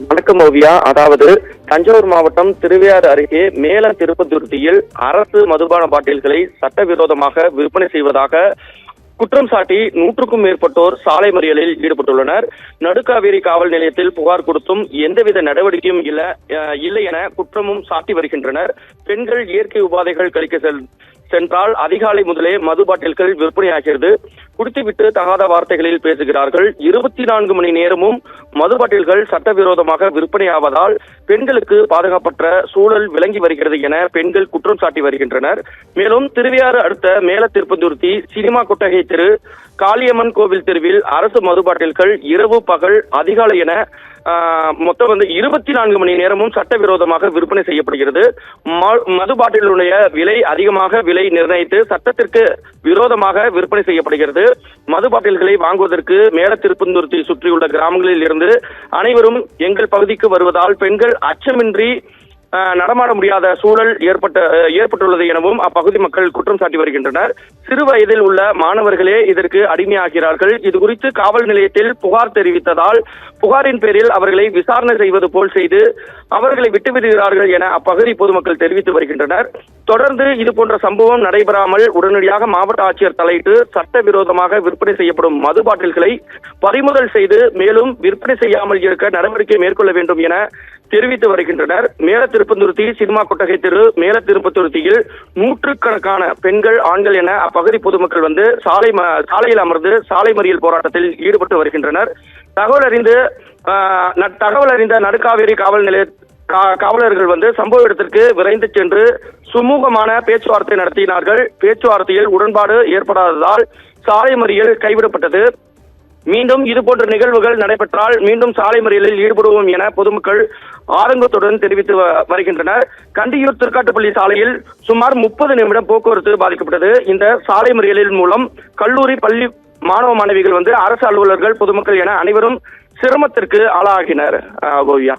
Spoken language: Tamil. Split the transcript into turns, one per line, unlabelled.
வணக்கம் ஓவியா. அதாவது தஞ்சாவூர் மாவட்டம் திருவையாறு அருகே மேல திருப்பத்துருத்தியில் அரசு மதுபான பாட்டில்களை சட்டவிரோதமாக விற்பனை செய்வதாக குற்றம் சாட்டி 100க்கும் மேற்பட்டோர் சாலை மறியலில் ஈடுபட்டுள்ளனர். நடுக்காவேரி காவல் நிலையத்தில் புகார் கொடுத்தும் எந்தவித நடவடிக்கையும் இல்லை என குற்றமும் சாட்டி வருகின்றனர். பெண்கள் இயற்கை உபாதைகள் கழிக்க சென்றால் அதிகாலை முதலே மது பாட்டில்கள் விற்பனையாகிறது. குடித்துவிட்டு தகாத வார்த்தைகளில் பேசுகிறார்கள். 24 மணி நேரமும் மது பாட்டில்கள் சட்டவிரோதமாக விற்பனையாவதால் பெண்களுக்கு பாதுகாப்பற்ற சூழல் விளங்கி வருகிறது என பெண்கள் குற்றம் சாட்டி வருகின்றனர். மேலும் திருவையாறு அடுத்த மேல திருப்பந்துருத்தி சினிமா கொட்டகை தெரு, காளியம்மன் கோவில் தெருவில் அரசு மது பாட்டில்கள் இரவு பகல் அதிகாலை என மொத்தம் 24 மணி நேரமும் சட்டவிரோதமாக விற்பனை செய்யப்படுகிறது. மது பாட்டிலுடைய விலை அதிகமாக விலை நிர்ணயித்து சட்டத்திற்கு விரோதமாக விற்பனை செய்யப்படுகிறது. மது பாட்டில்களை வாங்குவதற்கு மேல திருப்பந்துருத்தி சுற்றியுள்ள கிராமங்களில் இருந்து அனைவரும் எங்கள் பகுதிக்கு வருவதால் பெண்கள் அச்சமின்றி நடமாட முடியாத சூழல் ஏற்பட்டுள்ளது எனவும் அப்பகுதி மக்கள் குற்றம் சாட்டி வருகின்றனர். சிறு வயதில் உள்ள மாணவர்களே இதற்கு அடிமையாகிறார்கள். இது குறித்து காவல் நிலையத்தில் புகார் தெரிவித்ததால் புகாரின் பேரில் அவர்களை விசாரணை செய்வது போல் செய்து அவர்களை விட்டுவிடுகிறார்கள் என அப்பகுதி பொதுமக்கள் தெரிவித்து வருகின்றனர். தொடர்ந்து இதுபோன்ற சம்பவம் நடைபெறாமல் உடனடியாக மாவட்ட ஆட்சியர் தலையிட்டு சட்டவிரோதமாக விற்பனை செய்யப்படும் மது பாட்டில்களை பறிமுதல் செய்து மேலும் விற்பனை செய்யாமல் இருக்க நடவடிக்கை மேற்கொள்ள வேண்டும் என தெரிவித்து வருகின்றனர். மேல திருப்பந்துருத்தி சினிமா கொட்டகை தெரு, மேல திருப்பத்துருத்தியில் 100கணக்கான பெண்கள், ஆண்கள் என அப்பகுதி பொதுமக்கள் சாலையில் அமர்ந்து சாலை மறியல் போராட்டத்தில் ஈடுபட்டு வருகின்றனர். தகவல் அறிந்த நடுக்காவேரி காவல் நிலைய காவலர்கள் சம்பவ இடத்திற்கு விரைந்து சென்று சுமூகமான பேச்சுவார்த்தை நடத்தினார்கள். பேச்சுவார்த்தையில் உடன்பாடு ஏற்படாததால் சாலை மறியல் கைவிடப்பட்டது. மீண்டும் இதுபோன்ற நிகழ்வுகள் நடைபெற்றால் மீண்டும் சாலை மறியலில் ஈடுபடுவோம் என பொதுமக்கள் ஆதங்கத்துடன் தெரிவித்து வருகின்றனர். கண்டியூர் திருக்காட்டுப்பள்ளி சாலையில் சுமார் 30 நிமிடம் போக்குவரத்து பாதிக்கப்பட்டது. இந்த சாலை மறியலின் மூலம் கல்லூரி, பள்ளி மாணவ மாணவிகள் அரசு அலுவலர்கள், பொதுமக்கள் என அனைவரும் சிரமத்திற்கு ஆளாகினர். ஓவியா.